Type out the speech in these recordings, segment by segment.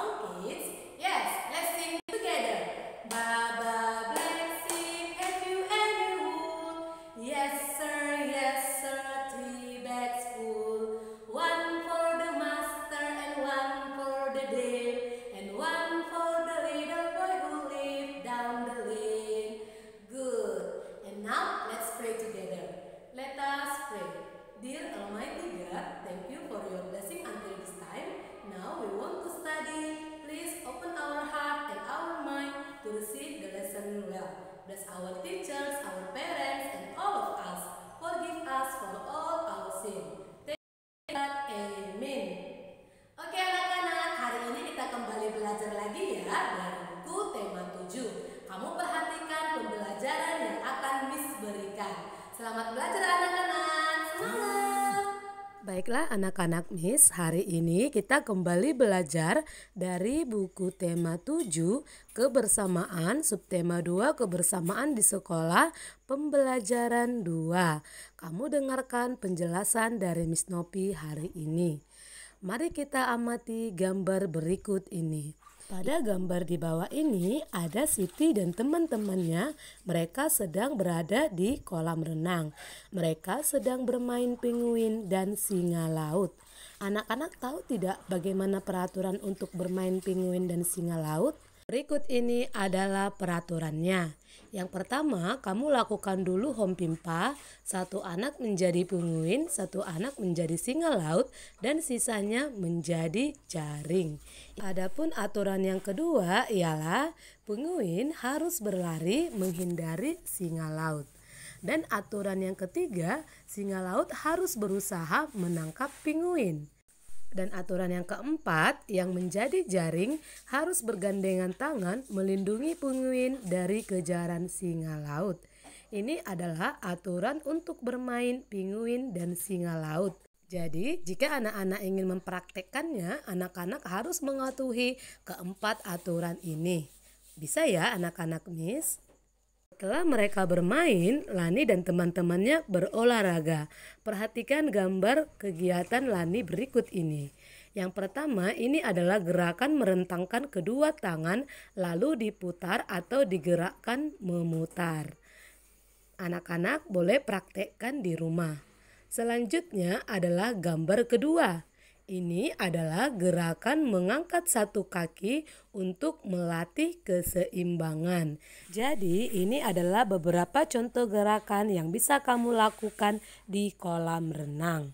song, kids? Yes, let's sing together. Baba black sheep, have you any wool? Yes sir, 3 bags full. One for the master and one for the dame, and one for the little boy who lived down the lane. Good. And now let's pray together. Let us pray. Dear Almighty God, thank you for your blessing until this time. Now we want to study. Please open our heart and our mind to receive the lesson well. Bless our teachers, our parents, and all of us. Forgive us for all our sin. Thank you, God. Amen. Oke anak-anak, hari ini kita kembali belajar lagi ya dari buku tema 7. Kamu perhatikan pembelajaran yang akan Miss berikan. Selamat belajar anak-anak. Semangat! Baiklah anak-anak Miss, hari ini kita kembali belajar dari buku tema 7 kebersamaan, subtema 2 kebersamaan di sekolah, pembelajaran 2. Kamu dengarkan penjelasan dari Miss Nopi hari ini. Mari kita amati gambar berikut ini. Pada gambar di bawah ini ada Siti dan teman-temannya. Mereka sedang berada di kolam renang. Mereka sedang bermain pinguin dan singa laut. Anak-anak tahu tidak bagaimana peraturan untuk bermain pinguin dan singa laut? Berikut ini adalah peraturannya. Yang pertama, kamu lakukan dulu home pimpa. 1 anak menjadi pinguin, 1 anak menjadi singa laut, dan sisanya menjadi jaring. Adapun aturan yang kedua ialah pinguin harus berlari menghindari singa laut. Dan aturan yang ketiga, singa laut harus berusaha menangkap pinguin. Dan aturan yang keempat, yang menjadi jaring harus bergandengan tangan melindungi pinguin dari kejaran singa laut. Ini adalah aturan untuk bermain pinguin dan singa laut. Jadi, jika anak-anak ingin mempraktekkannya, anak-anak harus mematuhi keempat aturan ini. Bisa ya anak-anak Miss? Setelah mereka bermain, Lani dan teman-temannya berolahraga. Perhatikan gambar kegiatan Lani berikut ini. Yang pertama, ini adalah gerakan merentangkan kedua tangan lalu diputar atau digerakkan memutar. Anak-anak boleh praktekkan di rumah. Selanjutnya adalah gambar kedua. Ini adalah gerakan mengangkat satu kaki untuk melatih keseimbangan. Jadi ini adalah beberapa contoh gerakan yang bisa kamu lakukan di kolam renang.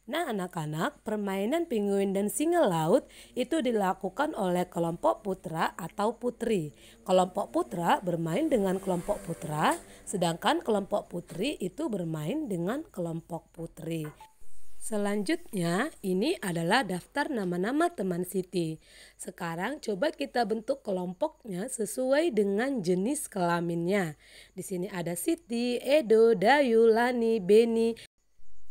Nah anak-anak, permainan pinguin dan singa laut itu dilakukan oleh kelompok putra atau putri. Kelompok putra bermain dengan kelompok putra, sedangkan kelompok putri itu bermain dengan kelompok putri. Selanjutnya, ini adalah daftar nama-nama teman Siti. Sekarang coba kita bentuk kelompoknya sesuai dengan jenis kelaminnya. Di sini ada Siti, Edo, Dayu, Lani, Beni,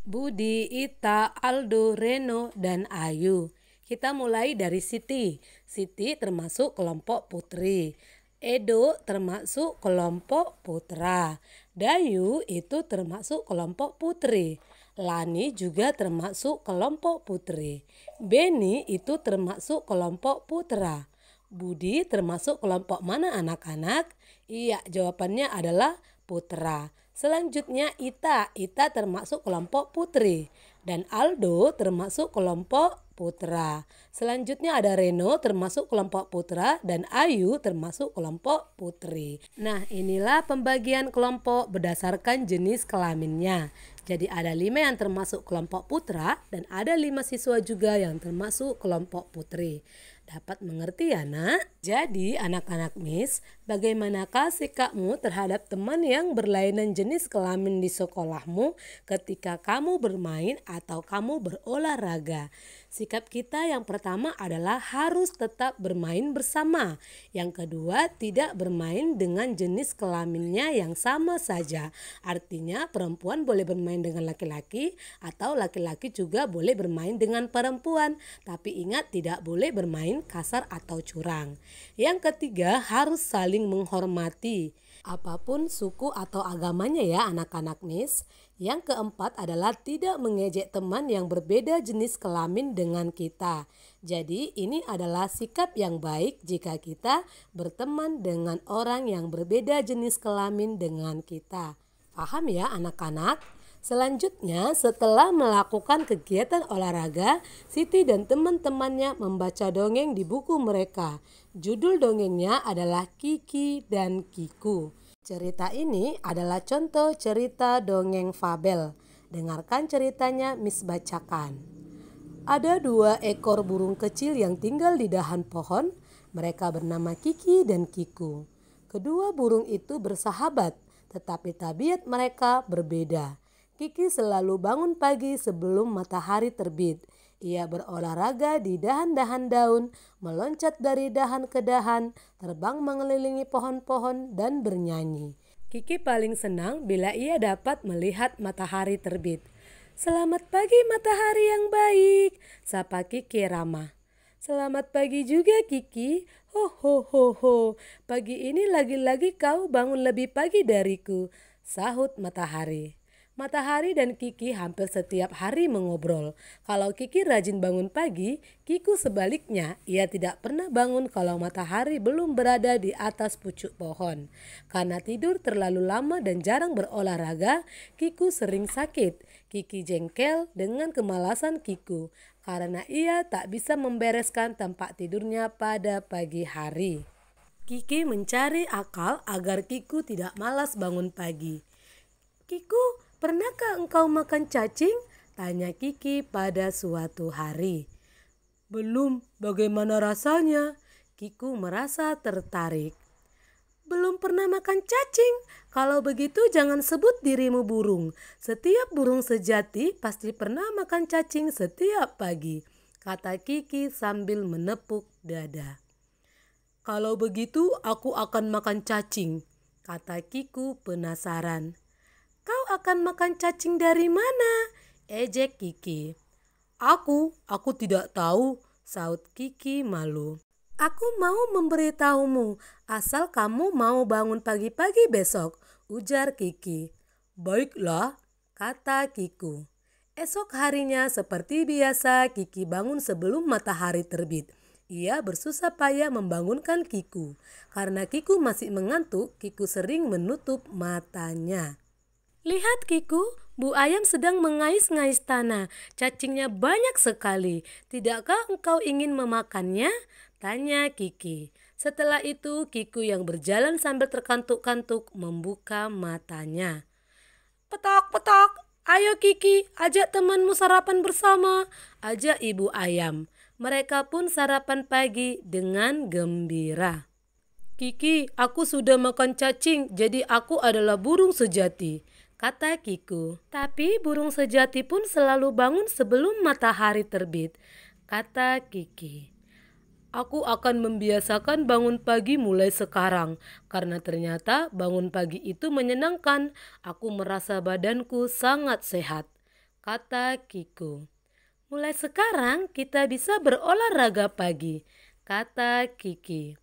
Budi, Ita, Aldo, Reno, dan Ayu. Kita mulai dari Siti. Siti termasuk kelompok putri. Edo termasuk kelompok putra. Dayu itu termasuk kelompok putri. Lani juga termasuk kelompok putri. Beni itu termasuk kelompok putra. Budi termasuk kelompok mana anak-anak? Iya, jawabannya adalah putra. Selanjutnya Ita termasuk kelompok putri. Dan Aldo termasuk kelompok putra. Selanjutnya ada Reno termasuk kelompok putra dan Ayu termasuk kelompok putri. Nah, inilah pembagian kelompok berdasarkan jenis kelaminnya. Jadi ada 5 yang termasuk kelompok putra dan ada 5 siswa juga yang termasuk kelompok putri. Dapat mengerti ya nak? Jadi anak-anak Miss, bagaimanakah sikapmu terhadap teman yang berlainan jenis kelamin di sekolahmu ketika kamu bermain atau kamu berolahraga? Sikap kita yang pertama adalah harus tetap bermain bersama. Yang kedua, tidak bermain dengan jenis kelaminnya yang sama saja. Artinya perempuan boleh bermain dengan laki-laki atau laki-laki juga boleh bermain dengan perempuan. Tapi ingat, tidak boleh bermain kasar atau curang. Yang ketiga, harus saling menghormati. Apapun suku atau agamanya ya anak-anak Miss. Yang keempat adalah tidak mengejek teman yang berbeda jenis kelamin dengan kita. Jadi ini adalah sikap yang baik jika kita berteman dengan orang yang berbeda jenis kelamin dengan kita. Paham ya anak-anak? Selanjutnya, setelah melakukan kegiatan olahraga, Siti dan teman-temannya membaca dongeng di buku mereka. Judul dongengnya adalah Kiki dan Kiku. Cerita ini adalah contoh cerita dongeng fabel. Dengarkan ceritanya Miss bacakan. Ada 2 ekor burung kecil yang tinggal di dahan pohon. Mereka bernama Kiki dan Kiku. Kedua burung itu bersahabat, tetapi tabiat mereka berbeda. Kiki selalu bangun pagi sebelum matahari terbit. Ia berolahraga di dahan-dahan daun, meloncat dari dahan ke dahan, terbang mengelilingi pohon-pohon dan bernyanyi. Kiki paling senang bila ia dapat melihat matahari terbit. "Selamat pagi matahari yang baik," sapa Kiki ramah. "Selamat pagi juga Kiki. Ho ho ho ho. Pagi ini lagi-lagi kau bangun lebih pagi dariku," sahut matahari. Matahari dan Kiki hampir setiap hari mengobrol. Kalau Kiki rajin bangun pagi, Kiku sebaliknya, ia tidak pernah bangun kalau matahari belum berada di atas pucuk pohon. Karena tidur terlalu lama dan jarang berolahraga, Kiku sering sakit. Kiki jengkel dengan kemalasan Kiku karena ia tak bisa membereskan tempat tidurnya pada pagi hari. Kiki mencari akal agar Kiku tidak malas bangun pagi. "Kiku, pernahkah engkau makan cacing?" tanya Kiki pada suatu hari. "Belum, bagaimana rasanya?" Kiku merasa tertarik. "Belum pernah makan cacing? Kalau begitu jangan sebut dirimu burung. Setiap burung sejati pasti pernah makan cacing setiap pagi," kata Kiki sambil menepuk dada. "Kalau begitu aku akan makan cacing," kata Kiku penasaran. "Kau akan makan cacing dari mana?" ejek Kiki. Aku tidak tahu," saut Kiki malu. "Aku mau memberitahumu, asal kamu mau bangun pagi-pagi besok," ujar Kiki. "Baiklah," kata Kiku. Esok harinya seperti biasa Kiki bangun sebelum matahari terbit. Ia bersusah payah membangunkan Kiku. Karena Kiku masih mengantuk, Kiku sering menutup matanya. "Lihat Kiku, Bu Ayam sedang mengais-ngais tanah. Cacingnya banyak sekali. Tidakkah engkau ingin memakannya?" tanya Kiki. Setelah itu Kiku yang berjalan sambil terkantuk-kantuk membuka matanya. "Petak-petak, ayo Kiki, ajak temanmu sarapan bersama," ajak Ibu Ayam. Mereka pun sarapan pagi dengan gembira. "Kiki, aku sudah makan cacing, jadi aku adalah burung sejati," kata Kiku. "Tapi burung sejati pun selalu bangun sebelum matahari terbit," kata Kiki. "Aku akan membiasakan bangun pagi mulai sekarang, karena ternyata bangun pagi itu menyenangkan. Aku merasa badanku sangat sehat," kata Kiku. "Mulai sekarang kita bisa berolahraga pagi," kata Kiki.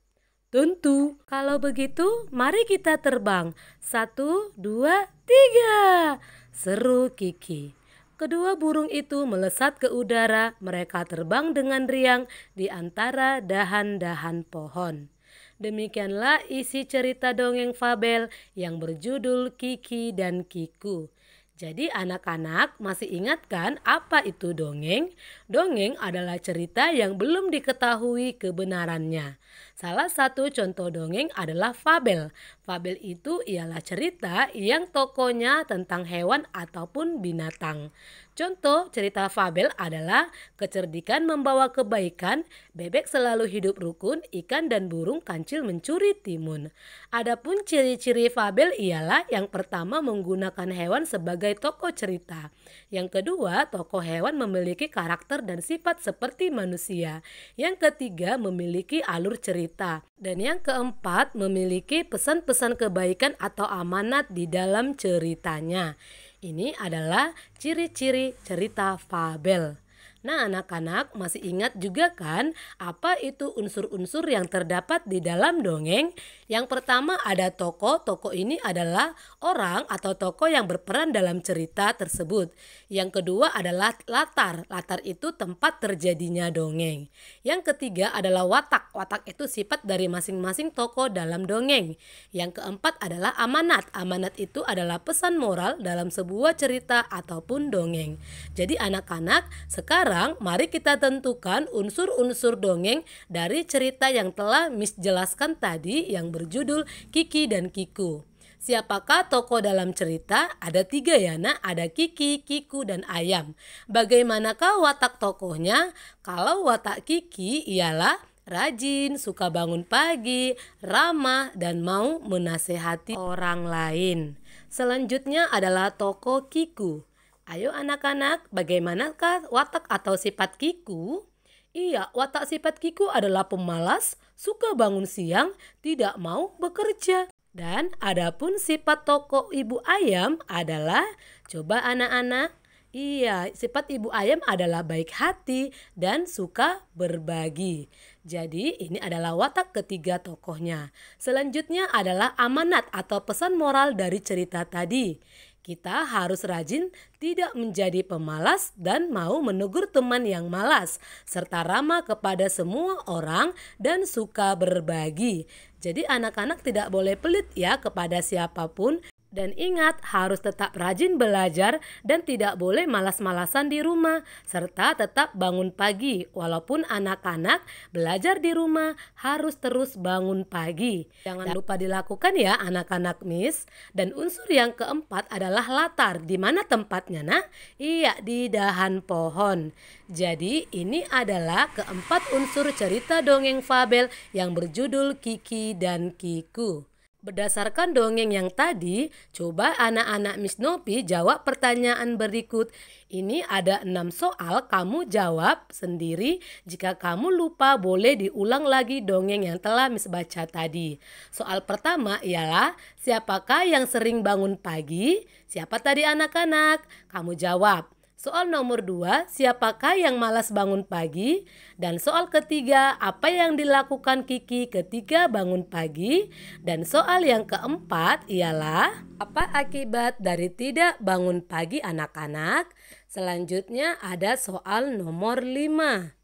"Tentu. Kalau begitu, mari kita terbang. 1, 2, 3, seru Kiki. Kedua burung itu melesat ke udara. Mereka terbang dengan riang di antara dahan-dahan pohon. Demikianlah isi cerita dongeng fabel yang berjudul Kiki dan Kiku. Jadi anak-anak masih ingat kan apa itu dongeng? Dongeng adalah cerita yang belum diketahui kebenarannya. Salah satu contoh dongeng adalah fabel. Fabel itu ialah cerita yang tokohnya tentang hewan ataupun binatang. Contoh cerita fabel adalah kecerdikan membawa kebaikan, bebek selalu hidup rukun, ikan dan burung kancil mencuri timun. Adapun ciri-ciri fabel ialah yang pertama menggunakan hewan sebagai tokoh cerita. Yang kedua, tokoh hewan memiliki karakter dan sifat seperti manusia. Yang ketiga, memiliki alur cerita. Dan yang keempat, memiliki pesan-pesan kebaikan atau amanat di dalam ceritanya. Ini adalah ciri-ciri cerita fabel. Nah, anak-anak masih ingat juga kan apa itu unsur-unsur yang terdapat di dalam dongeng? Yang pertama ada tokoh. Tokoh ini adalah orang atau tokoh yang berperan dalam cerita tersebut. Yang kedua adalah latar. Latar itu tempat terjadinya dongeng. Yang ketiga adalah watak. Watak itu sifat dari masing-masing tokoh dalam dongeng. Yang keempat adalah amanat. Amanat itu adalah pesan moral dalam sebuah cerita ataupun dongeng. Jadi anak-anak, sekarang mari kita tentukan unsur-unsur dongeng dari cerita yang telah Miss jelaskan tadi yang berjudul Kiki dan Kiku. Siapakah tokoh dalam cerita? Ada 3 ya nak, ada Kiki, Kiku, dan Ayam. Bagaimanakah watak tokohnya? Kalau watak Kiki ialah rajin, suka bangun pagi, ramah, dan mau menasehati orang lain. Selanjutnya adalah tokoh Kiku. Ayo anak-anak, bagaimanakah watak atau sifat Kiku? Iya, watak sifat Kiku adalah pemalas, suka bangun siang, tidak mau bekerja. Dan adapun sifat tokoh Ibu Ayam adalah, coba anak-anak, iya, sifat Ibu Ayam adalah baik hati dan suka berbagi. Jadi ini adalah watak ketiga tokohnya. Selanjutnya adalah amanat atau pesan moral dari cerita tadi. Kita harus rajin, tidak menjadi pemalas dan mau menegur teman yang malas, serta ramah kepada semua orang dan suka berbagi. Jadi anak-anak tidak boleh pelit ya kepada siapapun. Dan ingat, harus tetap rajin belajar dan tidak boleh malas-malasan di rumah, serta tetap bangun pagi. Walaupun anak-anak belajar di rumah, harus terus bangun pagi. Jangan lupa dilakukan ya anak-anak Miss. Dan unsur yang keempat adalah latar. Di mana tempatnya nak? Iya, di dahan pohon. Jadi ini adalah keempat unsur cerita dongeng fabel yang berjudul Kiki dan Kiku. Berdasarkan dongeng yang tadi, coba anak-anak Miss Novi jawab pertanyaan berikut. Ini ada 6 soal, kamu jawab sendiri. Jika kamu lupa, boleh diulang lagi dongeng yang telah Miss baca tadi. Soal pertama ialah, siapakah yang sering bangun pagi? Siapa tadi anak-anak? Kamu jawab. Soal nomor 2, siapakah yang malas bangun pagi? Dan soal ketiga, apa yang dilakukan Kiki ketika bangun pagi? Dan soal yang keempat ialah, apa akibat dari tidak bangun pagi anak-anak? Selanjutnya ada soal nomor 5.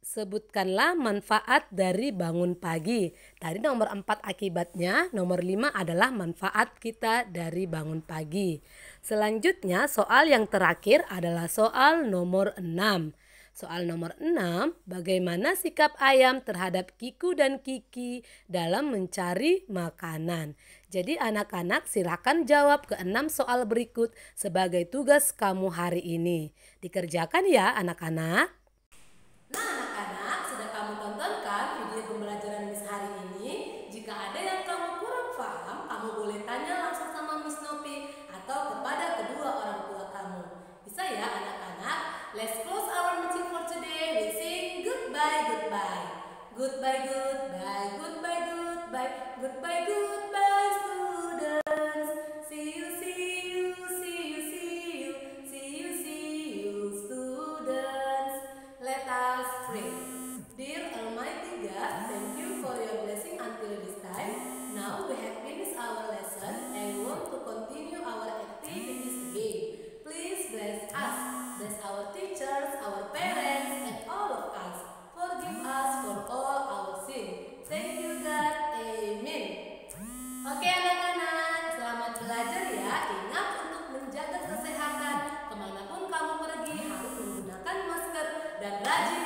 Sebutkanlah manfaat dari bangun pagi. Tadi nomor 4 akibatnya, nomor 5 adalah manfaat kita dari bangun pagi. Selanjutnya soal yang terakhir adalah soal nomor 6. Soal nomor 6, bagaimana sikap Ayam terhadap Kiku dan Kiki dalam mencari makanan? Jadi anak-anak silakan jawab ke 6 soal berikut sebagai tugas kamu hari ini. Dikerjakan ya anak-anak. Nah anak-anak, sudah kamu tonton kan video pembelajaran Miss hari ini? Jika ada yang kamu kurang paham, kamu boleh tanya langsung sama Miss Novi atau kepada kedua orang tua kamu. Bisa ya anak-anak? Let's close our meeting for today with saying goodbye, goodbye. Goodbye, goodbye, goodbye, goodbye, goodbye, goodbye students. See you, see you, see you, see you, see you, see you students. Let us pray. Dear Almighty God, thank you for your blessing until this time. Now we have finished our lesson and we want to continue our activities again. Please bless us, bless our teachers, our parents, and all of us. Forgive us for all our sin. Thank you God. Amen. Oke anak-anak, selamat belajar ya. Ingat untuk menjaga kesehatan. Kemanapun kamu pergi harus menggunakan masker dan rajin